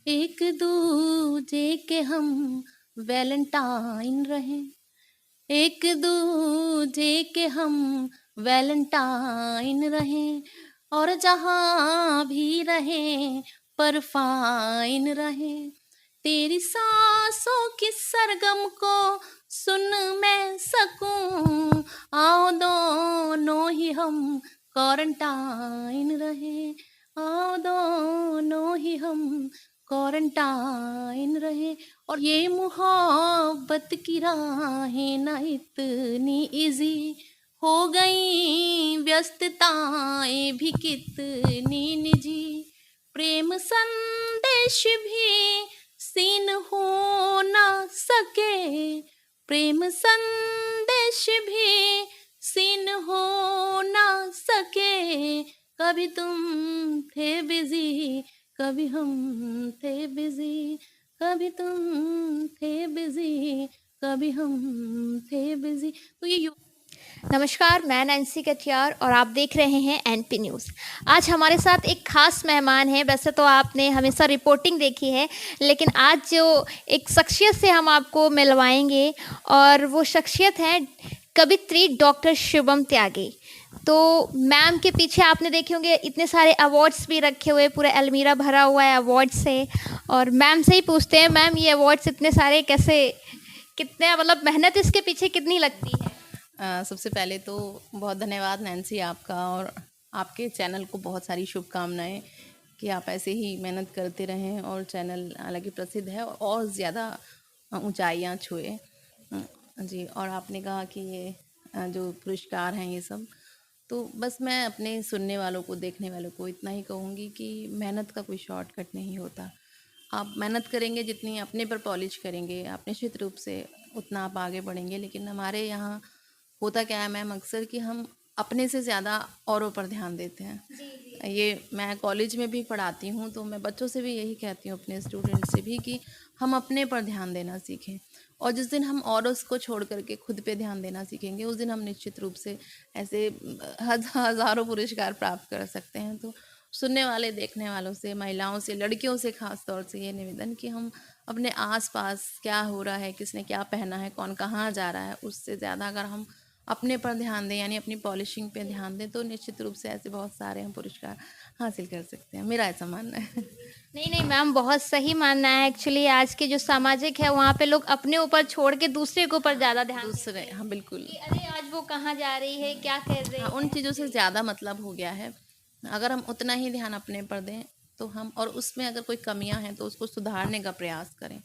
एक दूजे के हम वैलेंटाइन रहें, एक दूजे के हम वैलेंटाइन रहें, और जहाँ भी रहें पर फाइन रहें। तेरी सांसों की सरगम को सुन मैं सकूं, आओ दोनों ही हम क्वारंटाइन रहें, आओ दोनों ही हम क्वारंटाइन रहे। और ये मोहब्बत की राहें ना इतनी इजी हो गई, व्यस्तताएं भी कितनी निजी, प्रेम संदेश भी सीन हो ना सके, प्रेम संदेश भी सीन हो ना सके। कभी तुम थे बिजी, कभी हम थे बिजी, कभी तुम थे बिजी, कभी हम थे बिजी। तो ये नमस्कार, मैं नैन्सी कटियार और आप देख रहे हैं एनपी न्यूज़। आज हमारे साथ एक खास मेहमान है। वैसे तो आपने हमेशा रिपोर्टिंग देखी है, लेकिन आज जो एक शख्सियत से हम आपको मिलवाएंगे, और वो शख्सियत है कवित्री डॉक्टर शुभम त्यागी। तो मैम के पीछे आपने देखे होंगे इतने सारे अवार्ड्स भी रखे हुए, पूरा अलमीरा भरा हुआ है अवार्ड से। और मैम से ही पूछते हैं, मैम ये अवार्ड्स इतने सारे कैसे, कितने मतलब मेहनत इसके पीछे कितनी लगती है? सबसे पहले तो बहुत धन्यवाद नैन्सी आपका, और आपके चैनल को बहुत सारी शुभकामनाएं कि आप ऐसे ही मेहनत करते रहें और चैनल हालांकि प्रसिद्ध है और ज़्यादा ऊंचाइयां छुए। जी, और आपने कहा कि ये जो पुरस्कार हैं ये सब, तो बस मैं अपने सुनने वालों को, देखने वालों को इतना ही कहूँगी कि मेहनत का कोई शॉर्टकट नहीं होता। आप मेहनत करेंगे, जितनी अपने पर पॉलिश करेंगे, आप निश्चित रूप से उतना आप आगे बढ़ेंगे। लेकिन हमारे यहाँ होता क्या है मैम, अक्सर कि हम अपने से ज़्यादा औरों पर ध्यान देते हैं। ये मैं कॉलेज में भी पढ़ाती हूँ, तो मैं बच्चों से भी यही कहती हूँ, अपने स्टूडेंट से भी, कि हम अपने पर ध्यान देना सीखें। और जिस दिन हम औरों को छोड़ करके खुद पे ध्यान देना सीखेंगे, उस दिन हम निश्चित रूप से ऐसे हज़ारों पुरस्कार प्राप्त कर सकते हैं। तो सुनने वाले, देखने वालों से, महिलाओं से, लड़कियों से ख़ास तौर से ये निवेदन कि हम अपने आसपास क्या हो रहा है, किसने क्या पहना है, कौन कहाँ जा रहा है, उससे ज़्यादा अगर हम अपने पर ध्यान दें, यानी अपनी पॉलिशिंग पे ध्यान दें, तो निश्चित रूप से ऐसे बहुत सारे हम पुरस्कार हासिल कर सकते हैं। मेरा ऐसा मानना है। नहीं नहीं मैम, बहुत सही मानना है। एक्चुअली आज के जो सामाजिक है वहाँ पे लोग अपने ऊपर छोड़ के दूसरे के ऊपर ज़्यादा ध्यान देते दूसरे, हैं हाँ बिल्कुल। कि अरे आज वो कहाँ जा रही है, क्या कर हाँ, रही उन है। चीज़ों से जी। ज़्यादा मतलब हो गया है। अगर हम उतना ही ध्यान अपने पर दें, तो हम, और उसमें अगर कोई कमियां हैं तो उसको सुधारने का प्रयास करें,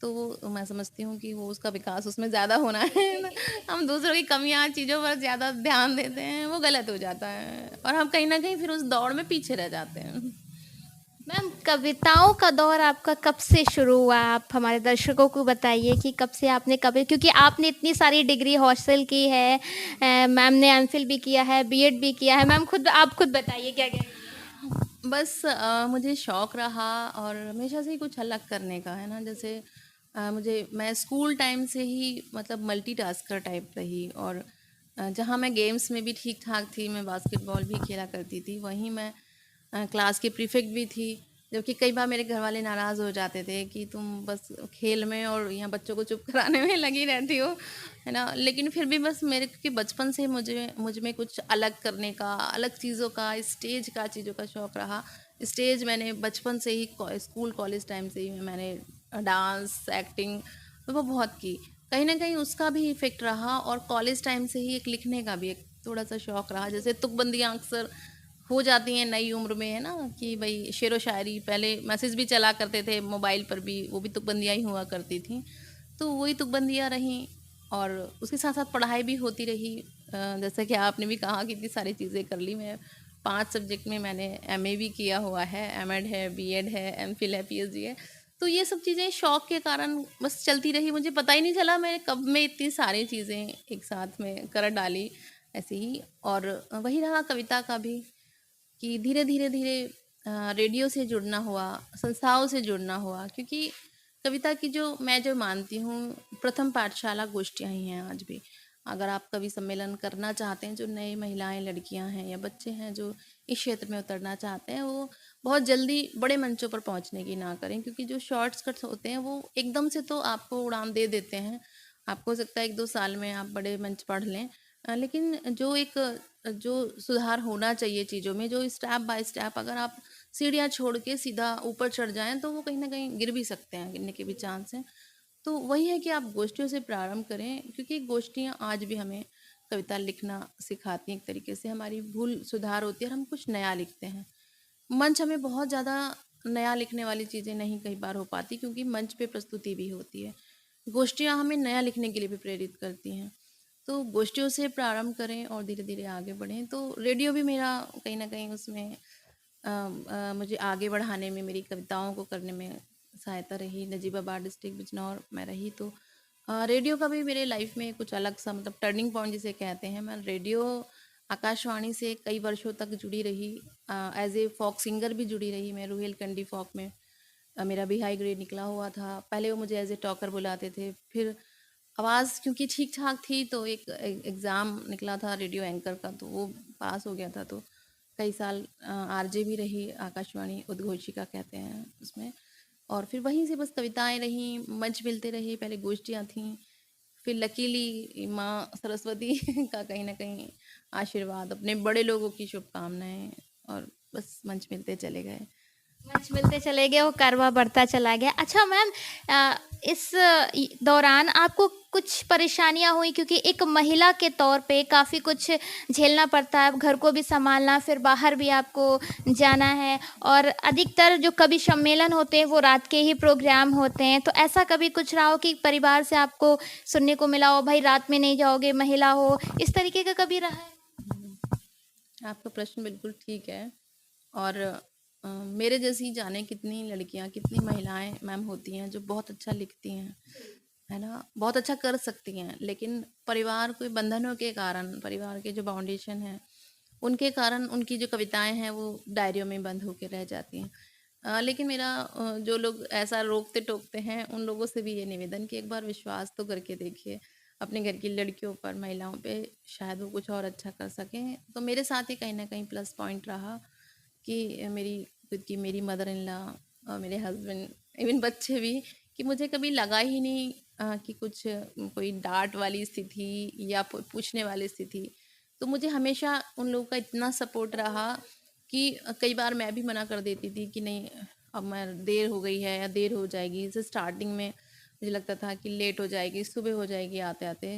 तो वो मैं समझती हूँ कि वो उसका विकास उसमें ज़्यादा होना है ना। हम दूसरों की कमियां, चीज़ों पर ज़्यादा ध्यान देते हैं, वो गलत हो जाता है, और हम कहीं ना कहीं फिर उस दौड़ में पीछे रह जाते हैं। मैम, कविताओं का दौर आपका कब से शुरू हुआ? आप हमारे दर्शकों को बताइए कि कब से आपने कवि, क्योंकि आपने इतनी सारी डिग्री हासिल की है, मैम ने एमफिल भी किया है, बीएड भी किया है। मैम खुद, आप खुद बताइए क्या क्या। बस मुझे शौक़ रहा, और हमेशा से ही कुछ अलग करने का, है ना। जैसे मैं स्कूल टाइम से ही मतलब मल्टीटास्कर टाइप रही, और जहाँ मैं गेम्स में भी ठीक ठाक थी, मैं बास्केटबॉल भी खेला करती थी, वहीं मैं क्लास की प्रीफेक्ट भी थी। जबकि कई बार मेरे घर वाले नाराज़ हो जाते थे कि तुम बस खेल में और यहाँ बच्चों को चुप कराने में लगी रहती हो, है ना। लेकिन फिर भी बस मेरे, क्योंकि बचपन से मुझ में कुछ अलग करने का, अलग चीज़ों का, स्टेज का, चीज़ों का शौक़ रहा। स्टेज मैंने बचपन से ही, स्कूल कॉलेज टाइम से ही मैंने डांस, एक्टिंग वो बहुत की। कहीं ना कहीं उसका भी इफ़ेक्ट रहा, और कॉलेज टाइम से ही एक लिखने का भी एक थोड़ा सा शौक़ रहा। जैसे तुकबंदियाँ अक्सर हो जाती हैं नई उम्र में, है ना, कि भाई शेर व शायरी, पहले मैसेज भी चला करते थे मोबाइल पर भी, वो भी तुकबंदियाँ ही हुआ करती थी। तो वही तुकबंदियाँ रहीं, और उसके साथ साथ पढ़ाई भी होती रही। जैसा कि आपने भी कहा कि इतनी सारी चीज़ें कर ली। मैं 5 सब्जेक्ट में मैंने एमए भी किया हुआ है, एमएड है, बीएड है, एमफिल है, पीएचडी है। तो ये सब चीज़ें शौक़ के कारण बस चलती रही। मुझे पता ही नहीं चला मैं कब में इतनी सारी चीज़ें एक साथ में कर डाली ऐसे ही। और वही रहा कविता का भी, कि धीरे धीरे धीरे रेडियो से जुड़ना हुआ, संस्थाओं से जुड़ना हुआ, क्योंकि कविता की मैं जो मानती हूँ, प्रथम पाठशाला गोष्ठियाँ ही हैं आज भी। अगर आप कवि सम्मेलन करना चाहते हैं, जो नई महिलाएं, लड़कियां हैं या बच्चे हैं जो इस क्षेत्र में उतरना चाहते हैं, वो बहुत जल्दी बड़े मंचों पर पहुंचने की ना करें, क्योंकि जो शॉर्ट्स होते हैं वो एकदम से तो आपको उड़ान दे देते हैं। आपको हो सकता है 1-2 साल में आप बड़े मंच पढ़ लें, लेकिन जो सुधार होना चाहिए चीज़ों में, जो स्टेप बाय स्टेप अगर आप सीढ़ियाँ छोड़ के सीधा ऊपर चढ़ जाएं तो वो कहीं ना कहीं गिर भी सकते हैं, गिरने के भी चांस हैं। तो वही है कि आप गोष्ठियों से प्रारंभ करें, क्योंकि गोष्ठियाँ आज भी हमें कविता लिखना सिखाती हैं। एक तरीके से हमारी भूल सुधार होती है और हम कुछ नया लिखते हैं। मंच हमें बहुत ज़्यादा नया लिखने वाली चीज़ें नहीं कई बार हो पाती, क्योंकि मंच पे प्रस्तुति भी होती है। गोष्ठियाँ हमें नया लिखने के लिए भी प्रेरित करती हैं। तो गोष्ठियों से प्रारंभ करें और धीरे धीरे आगे बढ़ें। तो रेडियो भी मेरा कहीं ना कहीं उसमें मुझे आगे बढ़ाने में, मेरी कविताओं को करने में सहायता रही। नजीबाबाद डिस्ट्रिक्ट बिजनौर में रही तो रेडियो का भी मेरे लाइफ में कुछ अलग सा मतलब टर्निंग पॉइंट जिसे कहते हैं। मैं रेडियो आकाशवाणी से कई वर्षों तक जुड़ी रही, एज ए फोक सिंगर भी जुड़ी रही। मैं रुहेलखंडी फोक में मेरा भी हाई ग्रेड निकला हुआ था। पहले वो मुझे एज ए टॉकर बुलाते थे, फिर आवाज़ क्योंकि ठीक ठाक थी तो एक एग्ज़ाम निकला था रेडियो एंकर का, तो वो पास हो गया था। तो कई साल आरजे भी रही, आकाशवाणी उद्घोषिका कहते हैं उसमें। और फिर वहीं से बस कविताएं रहीं, मंच मिलते रहे। पहले गोष्ठियाँ थीं, फिर लकीली माँ सरस्वती का कहीं ना कहीं आशीर्वाद, अपने बड़े लोगों की शुभकामनाएं, और बस मंच मिलते चले गए। मंच मिलते चले गए, वो कारवां बढ़ता चला गया। अच्छा मैम, इस दौरान आपको कुछ परेशानियाँ हुई, क्योंकि एक महिला के तौर पे काफ़ी कुछ झेलना पड़ता है, अब घर को भी सँभालना, फिर बाहर भी आपको जाना है, और अधिकतर जो कवि सम्मेलन होते हैं वो रात के ही प्रोग्राम होते हैं। तो ऐसा कभी कुछ रहा हो कि परिवार से आपको सुनने को मिला हो, भाई रात में नहीं जाओगे, महिला हो, इस तरीके का कभी रहा है? आपका प्रश्न बिल्कुल ठीक है। और मेरे जैसी जाने कितनी लड़कियां, कितनी महिलाएं मैम होती हैं जो बहुत अच्छा लिखती हैं, है ना, बहुत अच्छा कर सकती हैं, लेकिन परिवार के बंधनों के कारण, परिवार के जो बाउंडेशन है उनके कारण उनकी जो कविताएं हैं वो डायरियों में बंद होकर रह जाती हैं। लेकिन मेरा जो लोग ऐसा रोकते टोकते हैं उन लोगों से भी ये निवेदन कि एक बार विश्वास तो करके देखिए अपने घर की लड़कियों पर, महिलाओं पे, शायद वो कुछ और अच्छा कर सकें। तो मेरे साथ ही कहीं ना कहीं प्लस पॉइंट रहा कि मेरी खुद की, मेरी मदर इन लॉ और मेरे हस्बैंड, इवन बच्चे भी, कि मुझे कभी लगा ही नहीं कि कुछ कोई डांट वाली स्थिति या पूछने वाली स्थिति। तो मुझे हमेशा उन लोगों का इतना सपोर्ट रहा कि कई बार मैं भी मना कर देती थी कि नहीं, अब मैं, देर हो गई है या देर हो जाएगी। जैसे स्टार्टिंग में मुझे लगता था कि लेट हो जाएगी, सुबह हो जाएगी आते आते।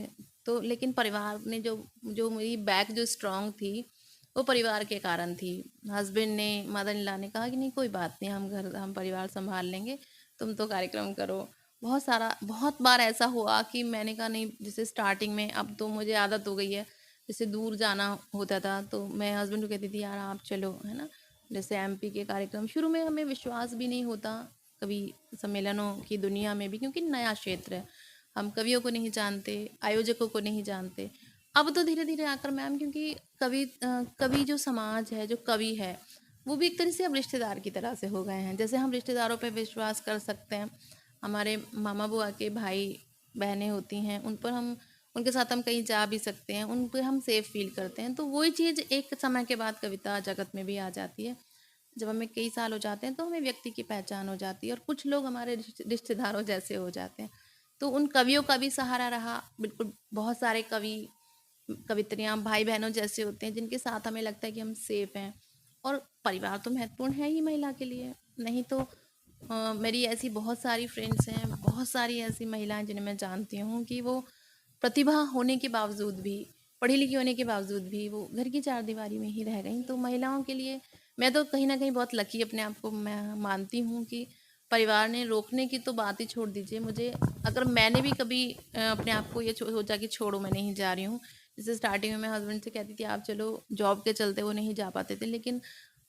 तो लेकिन परिवार ने जो जो मेरी बैक जो स्ट्रांग थी वो परिवार के कारण थी। हस्बैंड ने, मदर इन लॉ ने कहा कि नहीं कोई बात नहीं, हम परिवार संभाल लेंगे, तुम तो कार्यक्रम करो। बहुत बार ऐसा हुआ कि मैंने कहा नहीं, जैसे स्टार्टिंग में, अब तो मुझे आदत हो गई है, जैसे दूर जाना होता था तो मैं हस्बैंड को कहती थी यार आप चलो, है ना। जैसे एमपी के कार्यक्रम, शुरू में हमें विश्वास भी नहीं होता कभी सम्मेलनों की दुनिया में भी, क्योंकि नया क्षेत्र है, हम कवियों को नहीं जानते, आयोजकों को नहीं जानते। अब तो धीरे धीरे आकर मैम, क्योंकि कवि जो समाज है, जो कवि है, वो भी एक तरह से अब रिश्तेदार की तरह से हो गए हैं। जैसे हम रिश्तेदारों पे विश्वास कर सकते हैं, हमारे मामा बुआ के भाई बहनें होती हैं, उन पर हम, उनके साथ हम कहीं जा भी सकते हैं, उन पर हम सेफ फील करते हैं। तो वही चीज़ एक समय के बाद कविता जगत में भी आ जाती है। जब हमें कई साल हो जाते हैं तो हमें व्यक्ति की पहचान हो जाती है और कुछ लोग हमारे रिश्तेदारों जैसे हो जाते हैं। तो उन कवियों का भी सहारा रहा, बिल्कुल। बहुत सारे कवि, कवित्रियाँ भाई बहनों जैसे होते हैं जिनके साथ हमें लगता है कि हम सेफ हैं। और परिवार तो महत्वपूर्ण है ही महिला के लिए, नहीं तो मेरी ऐसी बहुत सारी फ्रेंड्स हैं, बहुत सारी ऐसी महिलाएं जिन्हें मैं जानती हूँ कि वो प्रतिभा होने के बावजूद भी, पढ़ी लिखी होने के बावजूद भी वो घर की चार दीवारी में ही रह गई। तो महिलाओं के लिए मैं तो कहीं ना कहीं बहुत लकी अपने आप को मैं मानती हूँ कि परिवार ने, रोकने की तो बात ही छोड़ दीजिए मुझे, अगर मैंने भी कभी अपने आप को ये सोचा कि छोड़ो मैं नहीं जा रही हूँ। जैसे स्टार्टिंग में मैं हस्बैंड से कहती थी आप चलो, जॉब के चलते वो नहीं जा पाते थे, लेकिन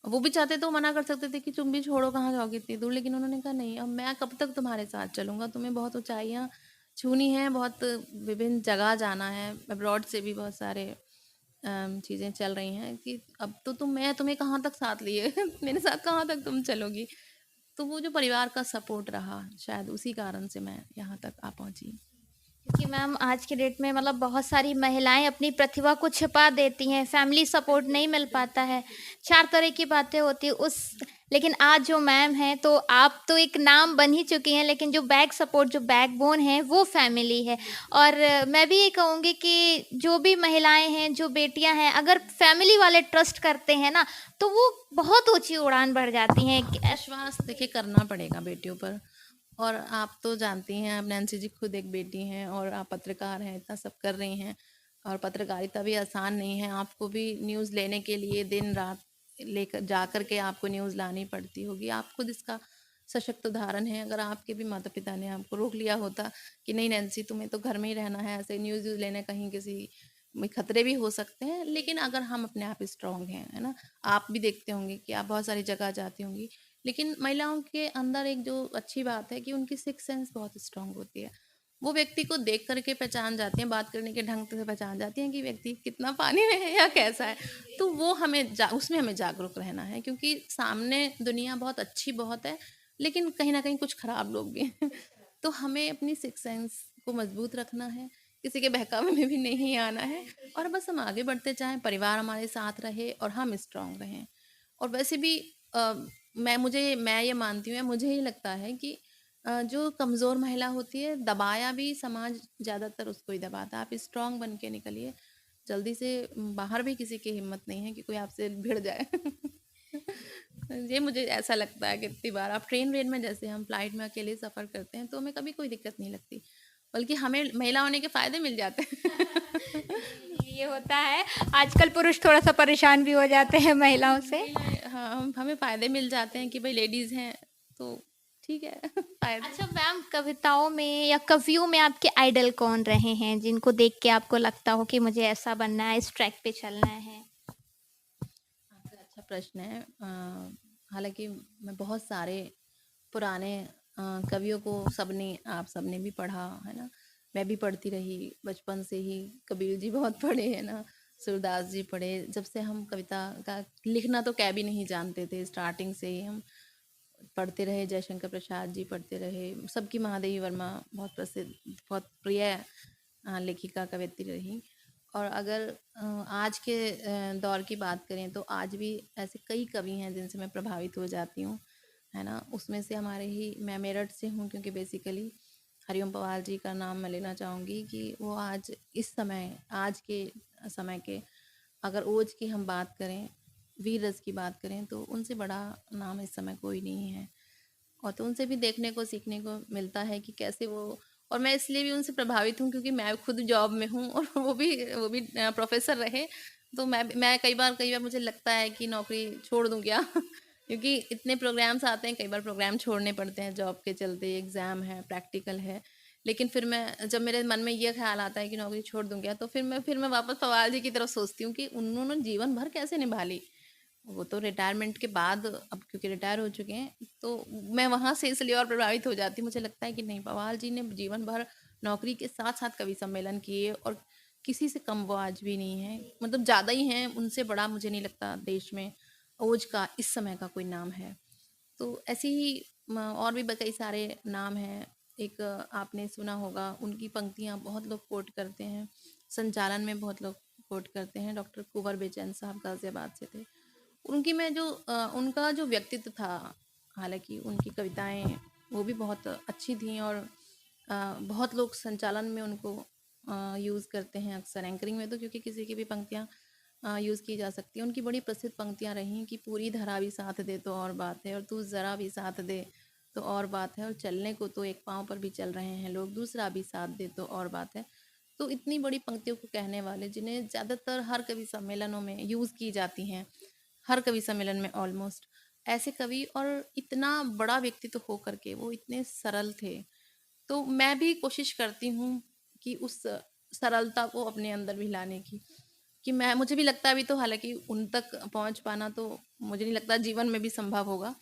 वो भी चाहते तो मना कर सकते थे कि तुम भी छोड़ो, कहाँ जाओगे इतनी दूर, लेकिन उन्होंने कहा नहीं, अब मैं कब तक तुम्हारे साथ चलूँगा, तुम्हें बहुत ऊंचाइयाँ छूनी है, बहुत विभिन्न जगह जाना है, अब्रॉड से भी बहुत सारे चीज़ें चल रही हैं कि अब तो मैं तुम्हें कहाँ तक साथ लिए मेरे साथ कहाँ तक तुम चलोगी। तो वो जो परिवार का सपोर्ट रहा, शायद उसी कारण से मैं यहाँ तक आ पहुँची। क्योंकि मैम आज के डेट में मतलब बहुत सारी महिलाएं अपनी प्रतिभा को छिपा देती हैं, फैमिली सपोर्ट नहीं मिल पाता है, 4 तरह की बातें होती हैं उस लेकिन आज जो मैम हैं तो आप तो एक नाम बन ही चुकी हैं, लेकिन जो बैक सपोर्ट, जो बैकबोन है वो फैमिली है। और मैं भी ये कहूँगी कि जो भी महिलाएं हैं, जो बेटियां हैं, अगर फैमिली वाले ट्रस्ट करते हैं ना, तो वो बहुत ऊँची उड़ान भर जाती हैं। विश्वास देखिए करना पड़ेगा बेटियों पर। और आप तो जानती हैं, अब नैन्सी जी खुद एक बेटी हैं और आप पत्रकार हैं, इतना सब कर रही हैं। और पत्रकारिता भी आसान नहीं है, आपको भी न्यूज़ लेने के लिए दिन रात लेकर जा कर के आपको न्यूज़ लानी पड़ती होगी। आप खुद इसका सशक्त उदाहरण है। अगर आपके भी माता पिता ने आपको रोक लिया होता कि नहीं नैन्सी तुम्हें तो घर में ही रहना है, ऐसे न्यूज़ व्यूज़ लेने कहीं किसी में खतरे भी हो सकते हैं, लेकिन अगर हम अपने आप स्ट्रांग हैं, है ना। आप भी देखते होंगे कि आप बहुत सारी जगह जाती होंगी, लेकिन महिलाओं के अंदर एक जो अच्छी बात है कि उनकी सिक्स सेंस बहुत स्ट्रांग होती है। वो व्यक्ति को देख करके पहचान जाती हैं, बात करने के ढंग से पहचान जाती हैं कि व्यक्ति कितना पानी में है या कैसा है। तो वो हमें उसमें हमें जागरूक रहना है, क्योंकि सामने दुनिया बहुत अच्छी बहुत है, लेकिन कहीं ना कहीं कुछ खराब लोग भी हैं। तो हमें अपनी सिक्स सेंस को मजबूत रखना है, किसी के बहकावे में भी नहीं आना है, और बस हम आगे बढ़ते जाएं, परिवार हमारे साथ रहे और हम स्ट्रांग रहें। और वैसे भी मैं ये मानती हूँ, मुझे ये लगता है कि जो कमज़ोर महिला होती है, दबाया भी समाज ज़्यादातर उसको ही दबाता है। आप स्ट्रांग बन के निकलिए, जल्दी से बाहर भी किसी की हिम्मत नहीं है कि कोई आपसे भिड़ जाए। ये मुझे ऐसा लगता है, कितनी बार आप ट्रेन वेन में, जैसे हम फ्लाइट में अकेले सफ़र करते हैं, तो हमें कभी कोई दिक्कत नहीं लगती, बल्कि हमें महिला होने के फ़ायदे मिल जाते हैं। ये होता है, आजकल पुरुष थोड़ा-सा परेशान भी हो जाते हैं महिलाओं से। महिलाएं, हाँ, हमें फ़ायदे मिल जाते हैं कि भाई लेडीज़ हैं, तो ठीक है। फ़ायदे। अच्छा मैम, कविताओं में या कवियों में आपके आइडल कौन रहे हैं, जिनको देख के आपको लगता हो कि मुझे ऐसा बनना है, इस ट्रैक पे चलना है? आपका अच्छा प्रश्न है। हालांकि मैं बहुत सारे पुराने कवियों को, सबने आप सबने भी पढ़ा है ना, मैं भी पढ़ती रही बचपन से ही। कबीर जी बहुत पढ़े हैं ना, सूरदास जी पढ़े। जब से हम कविता का लिखना तो क्या भी नहीं जानते थे, स्टार्टिंग से ही हम पढ़ते रहे। जयशंकर प्रसाद जी पढ़ते रहे, सबकी महादेवी वर्मा बहुत प्रसिद्ध, बहुत प्रिय लेखिका कवयित्री रही। और अगर आज के दौर की बात करें, तो आज भी ऐसे कई कवि हैं जिनसे मैं प्रभावित हो जाती हूँ, है ना। उसमें से हमारे ही, मैं मेरठ से हूँ, क्योंकि बेसिकली हरिओम पवार जी का नाम मैं लेना चाहूँगी कि वो आज इस समय, आज के समय के, अगर ओज की हम बात करें, वीर रस की बात करें, तो उनसे बड़ा नाम इस समय कोई नहीं है। और तो उनसे भी देखने को सीखने को मिलता है कि कैसे वो, और मैं इसलिए भी उनसे प्रभावित हूँ क्योंकि मैं खुद जॉब में हूँ और वो भी प्रोफेसर रहे। तो मैं कई बार मुझे लगता है कि नौकरी छोड़ दूँ क्या। क्योंकि इतने प्रोग्राम्स आते हैं, कई बार प्रोग्राम छोड़ने पड़ते हैं जॉब के चलते, एग्ज़ाम है, प्रैक्टिकल है। लेकिन फिर मैं, जब मेरे मन में ये ख्याल आता है कि नौकरी छोड़ दूँ क्या, तो फिर मैं वापस पवार जी की तरफ सोचती हूँ कि उन्होंने जीवन भर कैसे निभा ली। वो तो रिटायरमेंट के बाद, अब क्योंकि रिटायर हो चुके हैं, तो मैं वहाँ से इसलिए और प्रभावित हो जाती हूँ। मुझे लगता है कि नहीं, पवार जी ने जीवन भर नौकरी के साथ साथ कवि सम्मेलन किए, और किसी से कम वो आज भी नहीं है, मतलब ज़्यादा ही हैं। उनसे बड़ा मुझे नहीं लगता देश में ओज का इस समय का कोई नाम है। तो ऐसे ही और भी कई सारे नाम हैं। एक आपने सुना होगा, उनकी पंक्तियाँ बहुत लोग कोट करते हैं, संचालन में बहुत लोग कोट करते हैं, डॉक्टर कुंवर बेचैन साहब गाजियाबाद से थे। उनकी मैं जो उनका जो व्यक्तित्व था, हालांकि उनकी कविताएं वो भी बहुत अच्छी थीं, और बहुत लोग संचालन में उनको यूज़ करते हैं अक्सर, एंकरिंग में तो, क्योंकि किसी की भी पंक्तियाँ यूज़ की जा सकती हैं। उनकी बड़ी प्रसिद्ध पंक्तियाँ रहीं कि पूरी धरा भी साथ दे तो और बात है, और तू ज़रा भी साथ दे तो और बात है, और चलने को तो एक पाँव पर भी चल रहे हैं लोग, दूसरा भी साथ दे तो और बात है। तो इतनी बड़ी पंक्तियों को कहने वाले, जिन्हें ज़्यादातर हर कवि सम्मेलनों में यूज़ की जाती हैं, हर कवि सम्मेलन में ऑलमोस्ट, ऐसे कवि, और इतना बड़ा व्यक्तित्व हो करके वो इतने सरल थे। तो मैं भी कोशिश करती हूँ कि उस सरलता को अपने अंदर भी लाने की, कि मैं, मुझे भी लगता है अभी तो, हालांकि उन तक पहुँच पाना तो मुझे नहीं लगता जीवन में भी संभव होगा।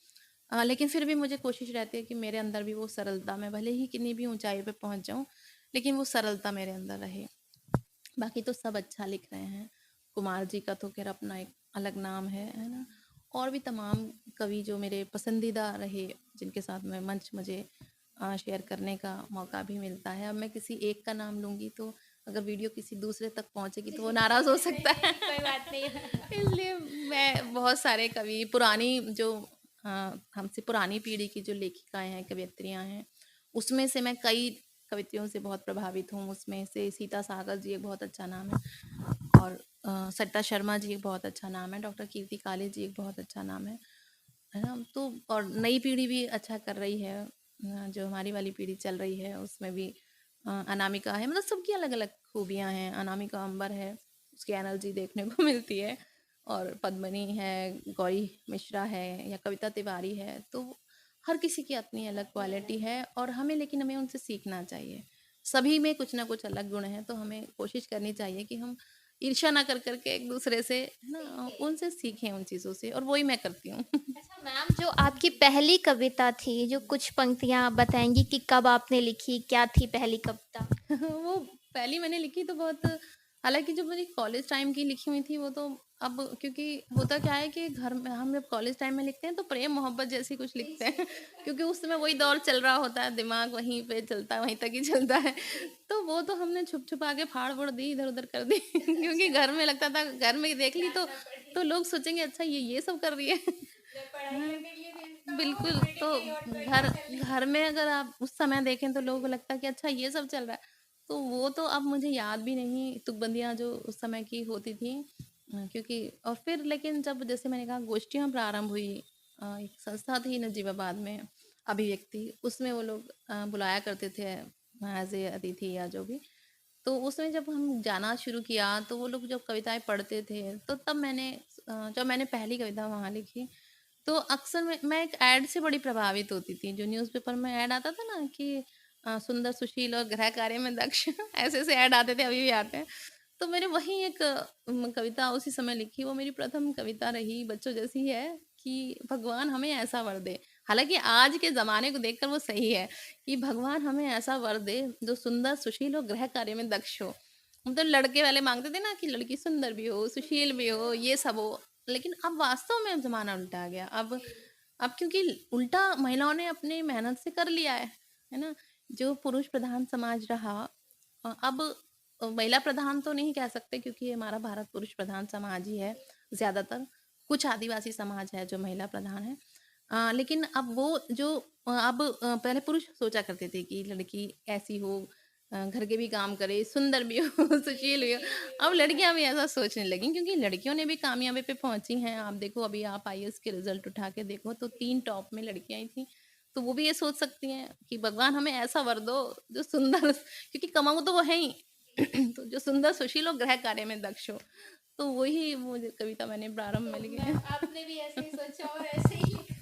लेकिन फिर भी मुझे कोशिश रहती है कि मेरे अंदर भी वो सरलता, मैं भले ही कितनी भी ऊंचाई पे पहुँच जाऊँ, लेकिन वो सरलता मेरे अंदर रहे। बाकी तो सब अच्छा लिख रहे हैं। कुमार जी का तो खैर अपना एक अलग नाम है ना। और भी तमाम कवि जो मेरे पसंदीदा रहे, जिनके साथ मैं मंच मुझे शेयर करने का मौका भी मिलता है। अब मैं किसी एक का नाम लूँगी तो अगर वीडियो किसी दूसरे तक पहुँचेगी तो वो नाराज़ हो सकता है। कोई बात नहीं है। इसलिए मैं बहुत सारे कवि पुरानी जो हमसे पुरानी पीढ़ी की जो लेखिकाएँ हैं, कवयित्रियाँ हैं, उसमें से मैं कई कवित्रियों से बहुत प्रभावित हूँ। उसमें से सीता सागर जी एक बहुत अच्छा नाम है, और सरिता शर्मा जी एक बहुत अच्छा नाम है, डॉक्टर कीर्ति काले जी एक बहुत अच्छा नाम है ना? तो और नई पीढ़ी भी अच्छा कर रही है, जो हमारी वाली पीढ़ी चल रही है उसमें भी अनामिका है, मतलब सबकी अलग अलग खूबियाँ हैं। अनामिका अंबर है, उसकी एनर्जी देखने को मिलती है, और पद्मनी है, गौरी मिश्रा है, या कविता तिवारी है। तो हर किसी की अपनी अलग क्वालिटी है, और लेकिन हमें उनसे सीखना चाहिए। सभी में कुछ ना कुछ अलग गुण हैं, तो हमें कोशिश करनी चाहिए कि हम ईर्ष्या ना कर करके एक दूसरे से, है ना, उनसे सीखें उन चीज़ों से, और वही मैं करती हूँ। अच्छा मैम, जो आपकी पहली कविता थी, जो कुछ पंक्तियाँ आप बताएँगी कि कब आपने लिखी, क्या थी पहली कविता? वो पहली मैंने लिखी तो बहुत, हालांकि जो मेरी कॉलेज टाइम की लिखी हुई थी वो तो, अब क्योंकि होता क्या है कि घर में हम जब कॉलेज टाइम में लिखते हैं तो प्रेम मोहब्बत जैसी कुछ लिखते हैं क्योंकि उस समय वही दौर चल रहा होता है, दिमाग वहीं पे चलता है, वहीं तक ही चलता है। तो वो तो हमने छुप छुपा के फाड़ फोड़ दी, इधर उधर कर दी क्योंकि घर में लगता था, घर में देख ली तो लोग सोचेंगे अच्छा ये सब कर रही है। हाँ, बिल्कुल। तो घर घर में अगर आप उस समय देखें तो लोगों को लगता है कि अच्छा ये सब चल रहा है। तो वो तो अब मुझे याद भी नहीं, तुकबंदियाँ जो उस समय की होती थी, क्योंकि और फिर लेकिन जब जैसे मैंने कहा गोष्ठियाँ प्रारंभ हुई, एक संस्था थी नजीबाबाद में, अभिव्यक्ति, उसमें वो लोग बुलाया करते थे एज ए अतिथि या जो भी। तो उसमें जब हम जाना शुरू किया तो वो लोग जब कविताएं पढ़ते थे, तो तब जब मैंने पहली कविता वहाँ लिखी, तो अक्सर मैं एक ऐड से बड़ी प्रभावित होती थी। जो न्यूज़पेपर में ऐड आता था ना कि सुंदर सुशील और गृह कार्य में दक्ष ऐसे ऐसे ऐड आते थे, अभी भी आते हैं। तो मैंने वही एक कविता उसी समय लिखी, वो मेरी प्रथम कविता रही, बच्चों जैसी है, कि भगवान हमें ऐसा वर दे। हालांकि आज के ज़माने को देखकर वो सही है कि भगवान हमें ऐसा वर दे जो सुंदर सुशील और गृह कार्य में दक्ष हो। मतलब लड़के वाले मांगते थे ना कि लड़की सुंदर भी हो, सुशील भी हो, ये सब हो। लेकिन अब वास्तव में अब ज़माना उल्टा आ गया। अब क्योंकि उल्टा महिलाओं ने अपनी मेहनत से कर लिया है ना? जो पुरुष प्रधान समाज रहा, अब महिला प्रधान तो नहीं कह सकते क्योंकि हमारा भारत पुरुष प्रधान समाज ही है ज़्यादातर। कुछ आदिवासी समाज है जो महिला प्रधान है। लेकिन अब वो जो पहले पुरुष सोचा करते थे कि लड़की ऐसी हो, घर के भी काम करे, सुंदर भी हो सुशील भी हो। अब लड़कियां भी ऐसा सोचने लगी क्योंकि लड़कियों ने भी कामयाबी पे पहुंची हैं। आप देखो, अभी आप आईएएस के रिजल्ट उठा के देखो तो 3 टॉप में लड़कियां ही थी। तो वो भी ये सोच सकती हैं कि भगवान हमें ऐसा वर दो जो सुंदर, क्योंकि कमाऊ तो वो है ही तो जो सुंदर सुशील और गृह कार्य में दक्ष हो। तो वही वो जो कविता मैंने प्रारंभ में लिखी है। मैम आपने भी ऐसे ही सोचा और ऐसे ही लिखा।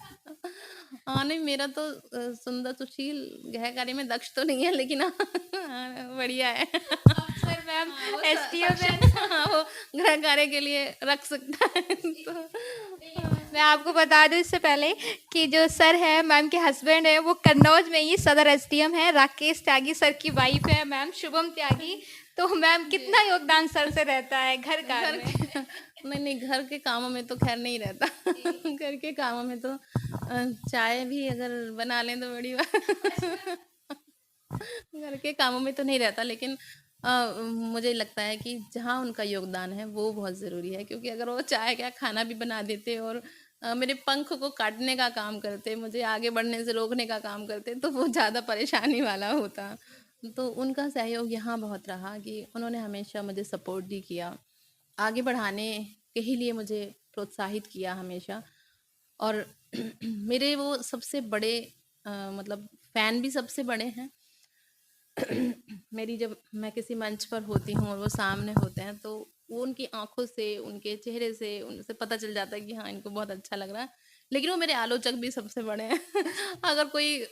हाँ, नहीं मेरा तो सुंदर सुशील गृह कार्य में दक्ष तो नहीं है, लेकिन बढ़िया है। अक्सर मैम हाँ, वो एसटीओ में हाँ, वो गृह कार्य के लिए रख सकता है तो मैं आपको बता दूं इससे पहले कि जो सर है मैम के हस्बैंड है वो कन्नौज में ही सदर एसडीएम है, राकेश त्यागी सर की वाइफ है मैम शुभम त्यागी। तो मैम कितना योगदान सर से रहता है घर कार घर में। के नहीं नहीं, घर के कामों में तो खैर नहीं रहता घर के कामों में तो चाय भी अगर बना लें तो बड़ी बात घर के कामों में तो नहीं रहता, लेकिन मुझे लगता है कि जहाँ उनका योगदान है वो बहुत ज़रूरी है, क्योंकि अगर वो चाहे क्या खाना भी बना देते और मेरे पंख को काटने का काम करते, मुझे आगे बढ़ने से रोकने का काम करते, तो वो ज़्यादा परेशानी वाला होता। तो उनका सहयोग यहाँ बहुत रहा कि उन्होंने हमेशा मुझे सपोर्ट भी किया, आगे बढ़ाने के ही लिए मुझे प्रोत्साहित किया हमेशा। और मेरे वो सबसे बड़े मतलब फ़ैन भी सबसे बड़े हैं। मेरी जब मैं किसी मंच पर होती हूँ और वो सामने होते हैं तो वो उनकी आंखों से, उनके चेहरे से, उनसे पता चल जाता है कि हाँ इनको बहुत अच्छा लग रहा है। लेकिन वो मेरे आलोचक भी सबसे बड़े हैं अगर कोई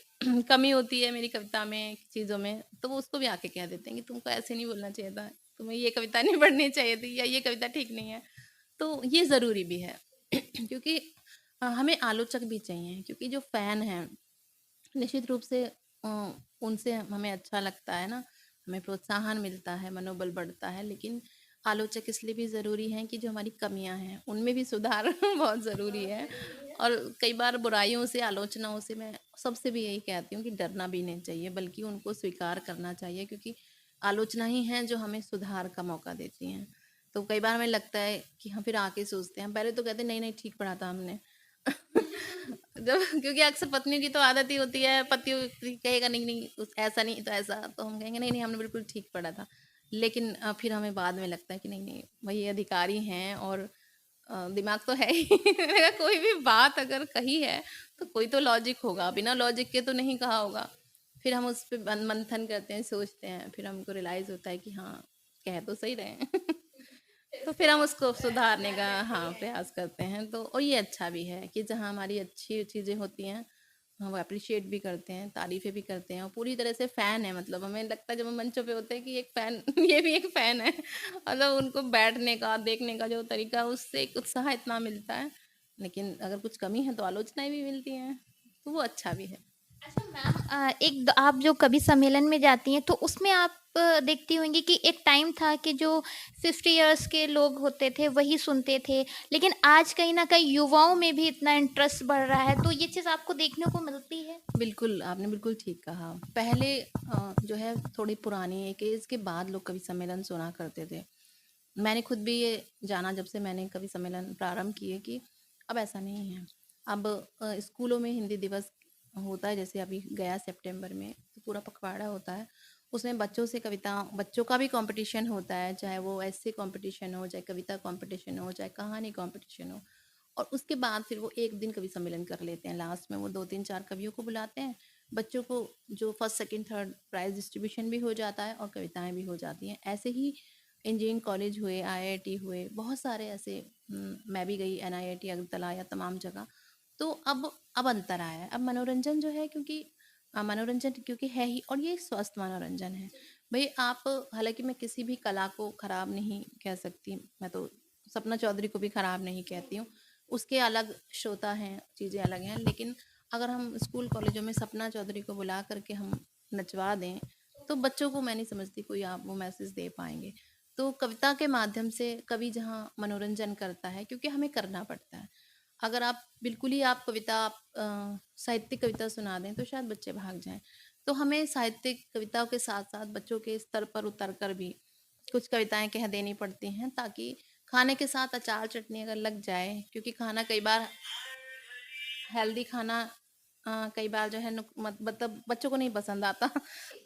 कमी होती है मेरी कविता में, चीज़ों में, तो वो उसको भी आके कह देते हैं कि तुमको ऐसे नहीं बोलना चाहिए था, तुम्हें ये कविता नहीं पढ़नी चाहिए थी, या ये कविता ठीक नहीं है। तो ये ज़रूरी भी है क्योंकि हमें आलोचक भी चाहिए, क्योंकि जो फ़ैन हैं निश्चित रूप से उनसे हमें अच्छा लगता है ना, हमें प्रोत्साहन मिलता है, मनोबल बढ़ता है। लेकिन आलोचक इसलिए भी ज़रूरी हैं कि जो हमारी कमियां हैं उनमें भी सुधार बहुत ज़रूरी है। और कई बार बुराइयों से, आलोचनाओं से मैं सबसे भी यही कहती हूँ कि डरना भी नहीं चाहिए, बल्कि उनको स्वीकार करना चाहिए, क्योंकि आलोचना ही है जो हमें सुधार का मौका देती हैं। तो कई बार हमें लगता है कि हम फिर आके सोचते हैं, पहले तो कहते नहीं नहीं ठीक पढ़ा था हमने। जब क्योंकि अक्सर पत्नियों की तो आदत ही होती है, पति कहेगा नहीं नहीं ऐसा नहीं तो ऐसा, तो हम कहेंगे नहीं नहीं हमने बिल्कुल ठीक पढ़ा था। लेकिन फिर हमें बाद में लगता है कि नहीं नहीं वही अधिकारी हैं, और दिमाग तो है ही। मैंने कहा कोई भी बात अगर कही है तो कोई तो लॉजिक होगा, बिना लॉजिक के तो नहीं कहा होगा। फिर हम उस पर मंथन करते हैं, सोचते हैं, फिर हमको रियलाइज होता है कि हाँ कह तो सही रहे हैं। तो फिर हम उसको सुधारने का हाँ प्रयास करते हैं। तो और ये अच्छा भी है कि जहाँ हमारी अच्छी चीज़ें होती हैं हम अप्रिशिएट भी करते हैं, तारीफ़ें भी करते हैं, और पूरी तरह से फ़ैन है। मतलब हमें लगता है जब हम मंचों पे होते हैं कि एक फ़ैन ये भी एक फ़ैन है। मतलब उनको बैठने का, देखने का जो तरीका है, उससे एक उत्साह इतना मिलता है। लेकिन अगर कुछ कमी है तो आलोचनाएँ भी मिलती हैं, तो वो अच्छा भी है। अच्छा मैम, आप जो कवि सम्मेलन में जाती हैं तो उसमें आप देखती होंगी कि एक टाइम था कि जो 50 इयर्स के लोग होते थे वही सुनते थे, लेकिन आज कहीं न कहीं युवाओं में भी इतना इंटरेस्ट बढ़ रहा है, तो ये चीज़ आपको देखने को मिलती है? बिल्कुल, आपने बिल्कुल ठीक कहा। पहले जो है थोड़ी पुरानी एक एज के बाद लोग कवि सम्मेलन सुना करते थे। मैंने खुद भी ये जाना जब से मैंने कवि सम्मेलन प्रारंभ किए कि अब ऐसा नहीं है। अब स्कूलों में हिंदी दिवस होता है, जैसे अभी गया सितंबर में, तो पूरा पखवाड़ा होता है। उसमें बच्चों से कविता, बच्चों का भी कंपटीशन होता है, चाहे वो ऐसे कंपटीशन हो, चाहे कविता कंपटीशन हो, चाहे कहानी कंपटीशन हो। और उसके बाद फिर वो एक दिन कवि सम्मेलन कर लेते हैं। लास्ट में वो 2-3-4 कवियों को बुलाते हैं। बच्चों को जो first, second, third prize distribution भी हो जाता है और कविताएँ भी हो जाती हैं। ऐसे ही इंजीनियरिंग कॉलेज हुए, आईआईटी हुए, बहुत सारे ऐसे मैं भी गई एनआईआईटी अगरतला या तमाम जगह। तो अब अंतर आया है। अब मनोरंजन जो है, क्योंकि मनोरंजन क्योंकि है ही, और ये स्वस्थ मनोरंजन है। भई आप, हालाँकि मैं किसी भी कला को खराब नहीं कह सकती, मैं तो सपना चौधरी को भी खराब नहीं कहती हूँ। उसके अलग श्रोता हैं, चीज़ें अलग हैं, लेकिन अगर हम स्कूल कॉलेजों में सपना चौधरी को बुला करके हम नचवा दें, तो बच्चों को मैं नहीं समझती कोई आप वो मैसेज दे पाएँगे। तो कविता के माध्यम से कवि जहाँ मनोरंजन करता है, क्योंकि हमें करना पड़ता है। अगर आप बिल्कुल ही आप कविता साहित्यिक कविता सुना दें तो शायद बच्चे भाग जाएँ। तो हमें साहित्यिक कविताओं के साथ-साथ बच्चों के स्तर पर उतर कर भी कुछ कविताएँ कह देनी पड़ती हैं, ताकि खाने के साथ अचार चटनी अगर लग जाए, क्योंकि खाना कई बार हेल्दी खाना कई बार जो है मतलब बच्चों को नहीं पसंद आता।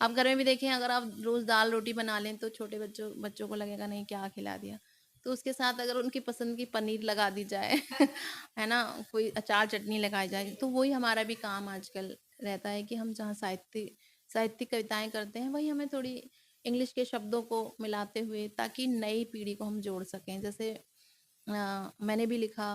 आप घर में भी देखें, अगर आप रोज़ दाल रोटी बना लें तो छोटे बच्चों बच्चों को लगेगा नहीं क्या खिला दिया। तो उसके साथ अगर उनकी पसंद की पनीर लगा दी जाए है ना, कोई अचार चटनी लगाई जाए, तो वही हमारा भी काम आजकल रहता है कि हम जहाँ साहित्यिक कविताएं करते हैं, वही हमें थोड़ी इंग्लिश के शब्दों को मिलाते हुए, ताकि नई पीढ़ी को हम जोड़ सकें। जैसे मैंने भी लिखा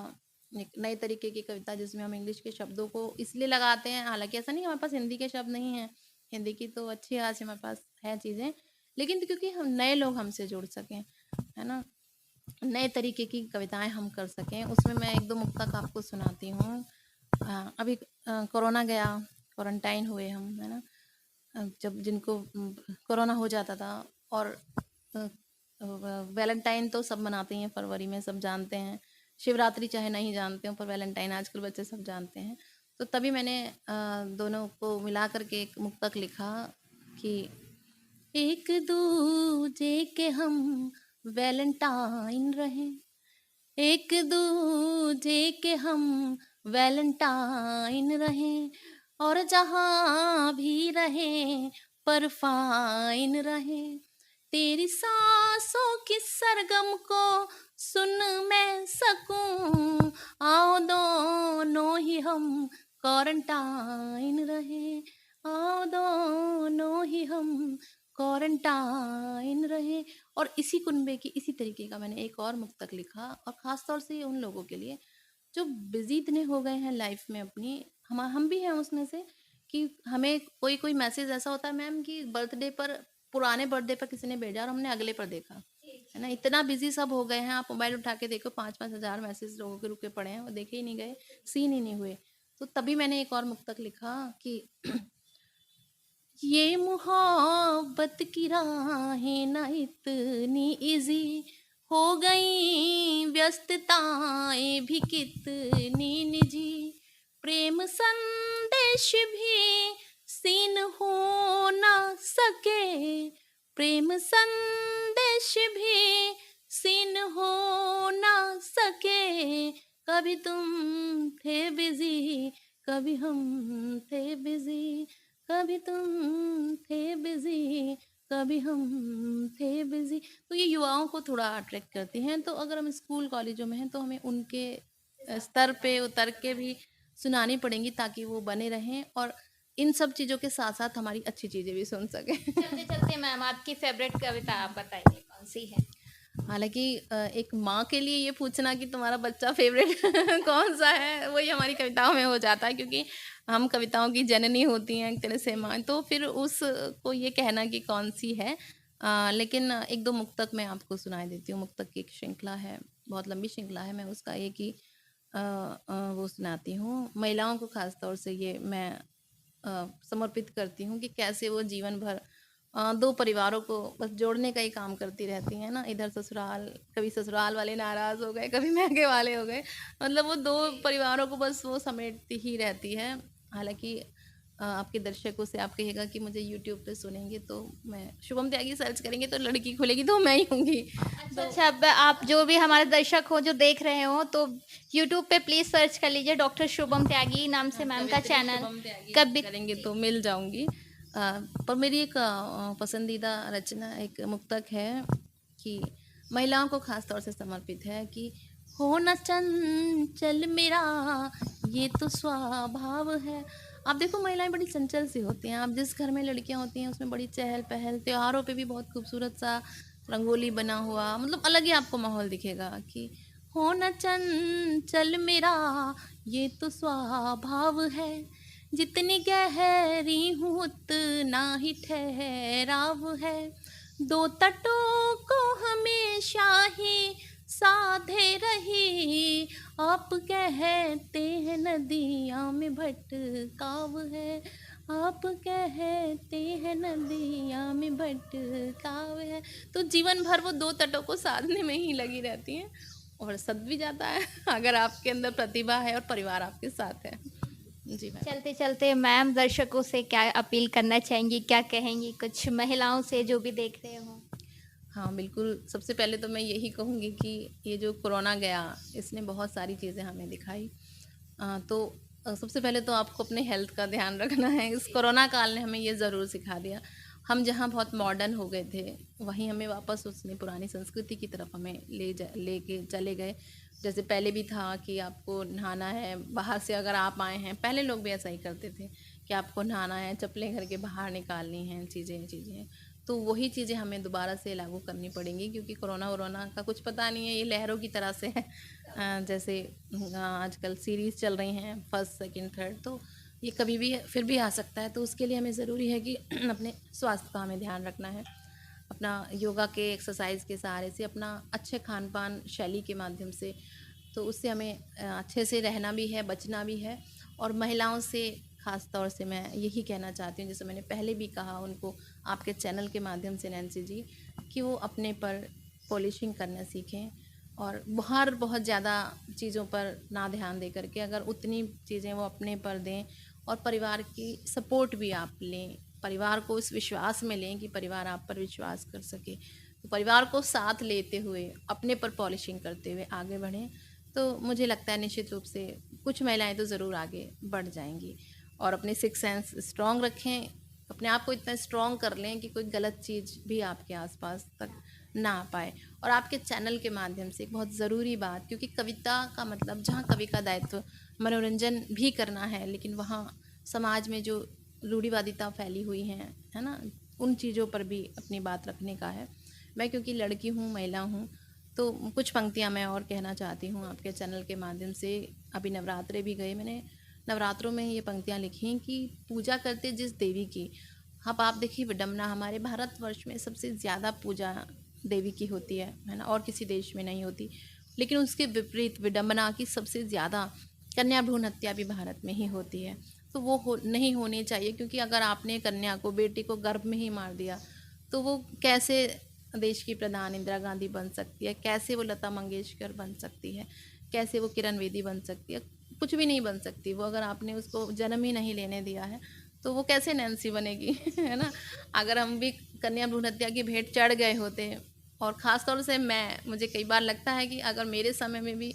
एक नए तरीके की कविता, जिसमें हम इंग्लिश के शब्दों को इसलिए लगाते हैं, हालांकि ऐसा नहीं है हमारे पास हिंदी के शब्द नहीं हैं, हिंदी की तो अच्छी आज हमारे पास है चीज़ें, लेकिन तो क्योंकि हम नए लोग हमसे जुड़ सकें, है ना, नए तरीके की कविताएं हम कर सकें। उसमें मैं एक दो मुक्तक आपको सुनाती हूँ। अभी कोरोना गया, क्वारंटाइन हुए हम, है ना, जब जिनको कोरोना हो जाता था, और वैलेंटाइन तो सब मनाते हैं फरवरी में, सब जानते हैं। शिवरात्रि चाहे नहीं जानते हो, पर वैलेंटाइन आजकल बच्चे सब जानते हैं। तो तभी मैंने दोनों को मिला करके एक मुक्तक लिखा कि एक दूजे के हम वैलेंटाइन रहें, एक दूजे के हम वैलेंटाइन रहें, और जहाँ भी रहें पर फाइन रहें। तेरी सांसों की सरगम को सुन मैं सकूं, आओ दोनों ही हम क्वारंटाइन रहें, आओ दोनों ही हम क्वारंटाइन रहे। और इसी कुनबे की इसी तरीके का मैंने एक और मुक्तक लिखा, और ख़ास तौर से उन लोगों के लिए जो बिज़ी इतने हो गए हैं लाइफ में अपनी, हम भी हैं उसमें से, कि हमें कोई कोई मैसेज ऐसा होता है मैम कि बर्थडे पर, पुराने बर्थडे पर किसी ने भेजा और हमने अगले पर देखा, है ना, इतना बिज़ी सब हो गए हैं। आप मोबाइल उठा के देखो, 5-5 हज़ार मैसेज लोगों के रुके पड़े हैं, वो देखे ही नहीं गए, सीन ही नहीं हुए। तो तभी मैंने एक और मुक्तक लिखा कि ये मोहब्बत की राहें ना इतनी इजी हो गई, व्यस्तताएं भी कितनी निजी, प्रेम संदेश संदेश भी सीन हो ना सके, प्रेम संदेश भी सीन हो ना सके, कभी तुम थे बिजी, कभी हम थे बिजी, कभी तुम थे बिजी, कभी हम थे बिजी। तो ये युवाओं को थोड़ा अट्रैक्ट करती हैं। तो अगर हम स्कूल कॉलेजों में हैं तो हमें उनके स्तर पे उतर के भी सुनानी पड़ेंगी ताकि वो बने रहें और इन सब चीज़ों के साथ साथ हमारी अच्छी चीज़ें भी सुन सकें। चलते चलते मैम, आपकी फेवरेट कविता आप बताइए कौन सी है? हालाँकि एक माँ के लिए ये पूछना कि तुम्हारा बच्चा फ़ेवरेट कौन-सा है, वही हमारी कविताओं में हो जाता है क्योंकि हम कविताओं की जननी होती हैं एक तरह से माँ, तो फिर उसको ये कहना कि कौन-सी है। लेकिन 1-2 मुक्तक मैं आपको सुनाई देती हूँ। मुक्तक की एक श्रृंखला है, बहुत लंबी श्रृंखला है, मैं उसका एक ही वो सुनाती हूँ। महिलाओं को ख़ास तौर से ये मैं समर्पित करती हूँ कि कैसे वो जीवन भर 2 परिवारों को बस जोड़ने का ही काम करती रहती हैं ना, इधर ससुराल, कभी ससुराल वाले नाराज़ हो गए, कभी मैके वाले हो गए, मतलब वो 2 परिवारों को बस वो समेटती ही रहती है। हालाँकि आपके दर्शकों से आप कहिएगा कि मुझे यूट्यूब पे सुनेंगे तो मैं शुभम त्यागी सर्च करेंगे तो लड़की खुलेगी तो मैं ही होंगी। अच्छा अच्छा, अब आप जो भी हमारे दर्शक हो जो देख रहे हो तो यूट्यूब पे प्लीज़ सर्च कर लीजिए डॉक्टर शुभम त्यागी नाम से मैम का कवित्री चैनल। शुभम त्यागी कभी करेंगे तो मिल जाऊंगी। पर मेरी एक पसंदीदा रचना एक मुक्तक है कि महिलाओं को खास तौर से समर्पित है कि हो न चंचल मेरा ये तो स्वभाव है। आप देखो महिलाएं बड़ी चंचल सी होती हैं। आप जिस घर में लड़कियां होती हैं उसमें बड़ी चहल पहल, त्योहारों पे भी बहुत खूबसूरत सा रंगोली बना हुआ, मतलब अलग ही आपको माहौल दिखेगा कि हो न चंचल मेरा ये तो स्वभाव है, जितनी गहरी हूँ उतना ही ठहराव है, दो तटों को हमेशा ही साधे रही, आप कहते हैं नदियाँ में भटकाव है, आप कहते हैं नदियाँ में भटकाव है। तो जीवन भर वो 2 तटों को साधने में ही लगी रहती हैं और सद भी जाता है अगर आपके अंदर प्रतिभा है और परिवार आपके साथ है। जी मैम। चलते चलते मैम दर्शकों से क्या अपील करना चाहेंगी, क्या कहेंगी कुछ महिलाओं से जो भी देख रहे हो? हाँ, बिल्कुल, सबसे पहले तो मैं यही कहूँगी कि ये जो कोरोना गया, इसने बहुत सारी चीज़ें हमें दिखाई। तो सबसे पहले तो आपको अपने हेल्थ का ध्यान रखना है। इस कोरोना काल ने हमें ये ज़रूर सिखा दिया। हम जहाँ बहुत मॉडर्न हो गए थे, वहीं हमें वापस उसने पुरानी संस्कृति की तरफ हमें लेके चले गए। जैसे पहले भी था कि आपको नहाना है, बाहर से अगर आप आए हैं, पहले लोग भी ऐसा ही करते थे कि आपको नहाना है, चप्पलें घर के बाहर निकालनी हैं, चीज़ें। तो वही चीज़ें हमें दोबारा से लागू करनी पड़ेंगी क्योंकि कोरोना वोरोना का कुछ पता नहीं है, ये लहरों की तरह से है। जैसे आजकल सीरीज़ चल रही हैं फर्स्ट सेकंड थर्ड, तो ये कभी भी फिर भी आ सकता है। तो उसके लिए हमें ज़रूरी है कि अपने स्वास्थ्य का हमें ध्यान रखना है, अपना योगा के एक्सरसाइज के सहारे से, अपना अच्छे खान पान शैली के माध्यम से, तो उससे हमें अच्छे से रहना भी है, बचना भी है। और महिलाओं से ख़ास तौर से मैं यही कहना चाहती हूँ, जैसे मैंने पहले भी कहा उनको आपके चैनल के माध्यम से नैन्सी जी, कि वो अपने पर पॉलिशिंग करना सीखें और बाहर बहुत ज़्यादा चीज़ों पर ना ध्यान दे करके अगर उतनी चीज़ें वो अपने पर दें और परिवार की सपोर्ट भी आप लें, परिवार को इस विश्वास में लें कि परिवार आप पर विश्वास कर सके, तो परिवार को साथ लेते हुए अपने पर पॉलिशिंग करते हुए आगे बढ़ें, तो मुझे लगता है निश्चित रूप से कुछ महिलाएं तो ज़रूर आगे बढ़ जाएंगी। और अपने सिक्स सेंस स्ट्रॉन्ग रखें, अपने आप को इतना स्ट्रॉन्ग कर लें कि कोई गलत चीज़ भी आपके आसपास तक ना आ पाए। और आपके चैनल के माध्यम से एक बहुत ज़रूरी बात, क्योंकि कविता का मतलब जहाँ कवि का दायित्व मनोरंजन भी करना है, लेकिन वहाँ समाज में जो रूढ़िवादिता फैली हुई है ना, उन चीज़ों पर भी अपनी बात रखने का है। मैं क्योंकि लड़की हूँ, महिला हूँ, तो कुछ पंक्तियाँ मैं और कहना चाहती हूँ आपके चैनल के माध्यम से। अभी नवरात्रे भी गए, मैंने नवरात्रों में ये पंक्तियाँ लिखी कि पूजा करते जिस देवी की, अब आप देखिए विडम्बना, हमारे भारतवर्ष में सबसे ज़्यादा पूजा देवी की होती है ना, और किसी देश में नहीं होती। लेकिन उसके विपरीत विडम्बना की सबसे ज़्यादा कन्या भ्रूण हत्या भी भारत में ही होती है। तो वो नहीं होनी चाहिए, क्योंकि अगर आपने कन्या को, बेटी को गर्भ में ही मार दिया, तो वो कैसे देश की प्रधान इंदिरा गांधी बन सकती है, कैसे वो लता मंगेशकर बन सकती है, कैसे वो किरण बेदी बन सकती है। कुछ भी नहीं बन सकती वो, अगर आपने उसको जन्म ही नहीं लेने दिया है तो वो कैसे नैन्सी बनेगी है ना। अगर हम भी कन्या भ्रूण हत्या की भेंट चढ़ गए होते, और ख़ास तौर से मुझे कई बार लगता है कि अगर मेरे समय में भी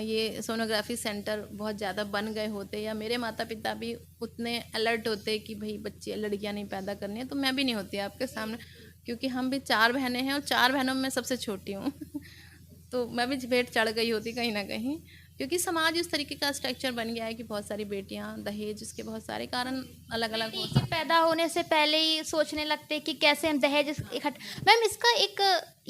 ये सोनोग्राफी सेंटर बहुत ज़्यादा बन गए होते, या मेरे माता पिता भी उतने अलर्ट होते कि भाई बच्चे लड़कियां नहीं पैदा करनी है, तो मैं भी नहीं होती आपके सामने, क्योंकि हम भी 4 बहनें हैं और 4 बहनों में मैं सबसे छोटी हूँ तो मैं भी भेंट चढ़ गई होती कहीं ना कहीं, क्योंकि समाज उस तरीके का स्ट्रक्चर बन गया है कि बहुत सारी बेटियां दहेज, इसके बहुत सारे कारण अलग अलग हो बेटी के सकते पैदा होने से पहले ही सोचने लगते हैं कि कैसे हम दहेज इकट्ठ। मैम, इसका एक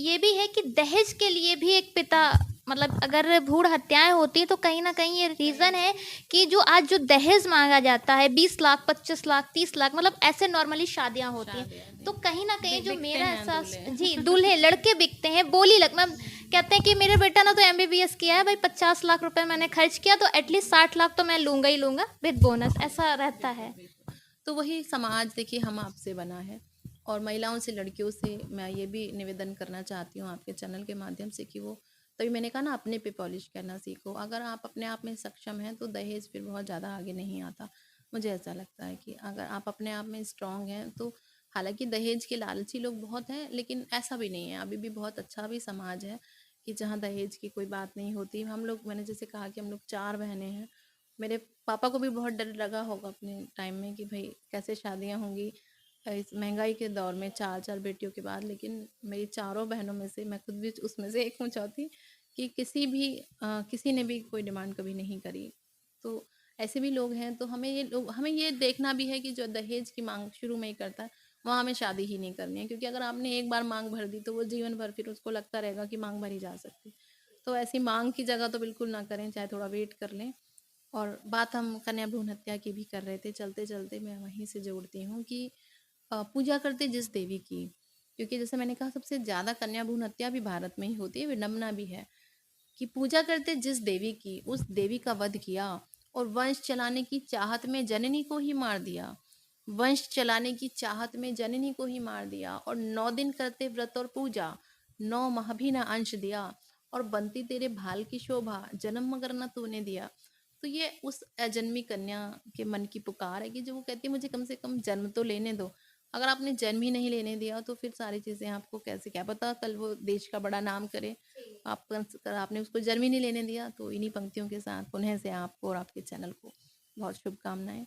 ये भी है कि दहेज के लिए भी एक पिता, मतलब अगर भ्रूण हत्याएं होती तो कहीं ना कहीं ये रीज़न है कि जो आज जो दहेज मांगा जाता है 20 लाख, 25 लाख, 30 लाख, मतलब ऐसे नॉर्मली शादियां होती हैं, तो कहीं ना कहीं जो बिकते मेरा हैं एहसास, दूल्हे जी दूल्हे लड़के बिकते हैं, बोली लग, मैम कहते हैं कि मेरे बेटा ने तो एमबीबीएस किया है भाई, 50 लाख रुपए मैंने खर्च किया तो एटलीस्ट 60 लाख तो मैं लूंगा ही लूंगा विद बोनस, ऐसा रहता है। तो वही समाज देखिए हम आपसे बना है, और महिलाओं से, लड़कियों से मैं ये भी निवेदन करना चाहती हूँ आपके चैनल के माध्यम से कि वो, तभी मैंने कहा ना, अपने पे पॉलिश करना सीखो। अगर आप अपने आप में सक्षम हैं तो दहेज फिर बहुत ज़्यादा आगे नहीं आता। मुझे ऐसा लगता है कि अगर आप अपने आप में स्ट्रांग हैं तो, हालांकि दहेज के लालची लोग बहुत हैं, लेकिन ऐसा भी नहीं है, अभी भी बहुत अच्छा भी समाज है कि जहाँ दहेज की कोई बात नहीं होती। हम लोग, मैंने जैसे कहा कि हम लोग 4 बहनें हैं, मेरे पापा को भी बहुत डर लगा होगा अपने टाइम में कि भाई कैसे शादियां होंगी इस महंगाई के दौर में, 4 4 बेटियों के बाद। लेकिन मेरी चारों बहनों में से मैं खुद भी उसमें से एक हूँ चौथी, कि किसी ने भी कोई डिमांड कभी नहीं करी। तो ऐसे भी लोग हैं, तो हमें ये देखना भी है कि जो दहेज की मांग शुरू में ही करता है वहाँ हमें शादी ही नहीं करनी है, क्योंकि अगर आपने एक बार मांग भर दी तो वो जीवन भर फिर उसको लगता रहेगा कि मांग भरी जा सकती। तो ऐसी मांग की जगह तो बिल्कुल ना करें, चाहे थोड़ा वेट कर लें। और बात हम कन्या भ्रूण हत्या की भी कर रहे थे, चलते चलते मैं वहीं से जोड़ती हूँ कि पूजा करते जिस देवी की, क्योंकि जैसे मैंने कहा सबसे ज़्यादा कन्या भ्रूण हत्या भी भारत में ही होती है, विडम्बना भी है कि पूजा करते जिस देवी की, उस देवी का वध किया और वंश चलाने की चाहत में जननी को ही मार दिया। वंश चलाने की चाहत में जननी को ही मार दिया, और 9 दिन करते व्रत और पूजा, 9 माह भी ना अंश दिया, और बनती तेरे भाल की शोभा, जन्म मगर न तूने दिया। तो ये उस अजन्मी कन्या के मन की पुकार है कि जो वो कहती है मुझे कम से कम जन्म तो लेने दो। अगर आपने जन्म ही नहीं लेने दिया तो फिर सारी चीज़ें आपको कैसे, क्या पता कल वो देश का बड़ा नाम करे। आपने उसको जन्म ही नहीं लेने दिया। तो इन्हीं पंक्तियों के साथ पुनः से आपको और आपके चैनल को बहुत शुभकामनाएं।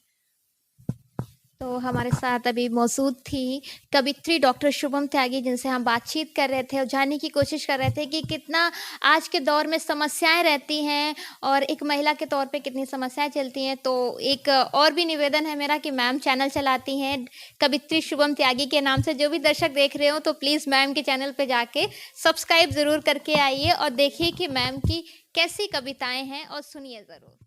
तो हमारे साथ अभी मौजूद थी कवित्री डॉक्टर शुभम त्यागी, जिनसे हम बातचीत कर रहे थे और जानने की कोशिश कर रहे थे कि कितना आज के दौर में समस्याएं रहती हैं और एक महिला के तौर पे कितनी समस्याएं चलती हैं। तो एक और भी निवेदन है मेरा कि मैम चैनल चलाती हैं कवित्री शुभम त्यागी के नाम से। जो भी दर्शक देख रहे हो तो प्लीज़ मैम के चैनल पे जाके सब्सक्राइब ज़रूर करके आइए और देखिए कि मैम की कैसी कविताएँ हैं और सुनिए ज़रूर।